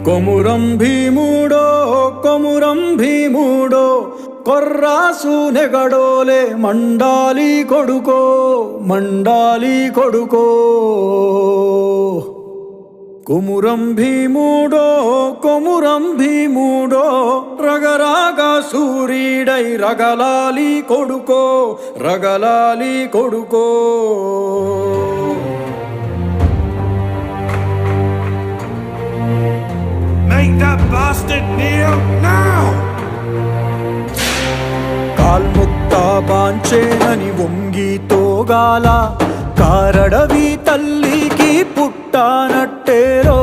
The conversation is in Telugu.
కొమురం భీముడో కొమురం భీముడో కొర్రాసు నెగడోలే మండాలి కొడుకో మండాలి కొడుకో కొమురం భీముడో కొమురం భీముడో రగరాగా సూరీడై రగలాలి కొడుకో రగలాలి కొడుకో Make that bastard kneel now! కాల్ముక్తా బాంచేనని వంగి తోగాల కారడవి తల్లికి పుట్టానట్టేరో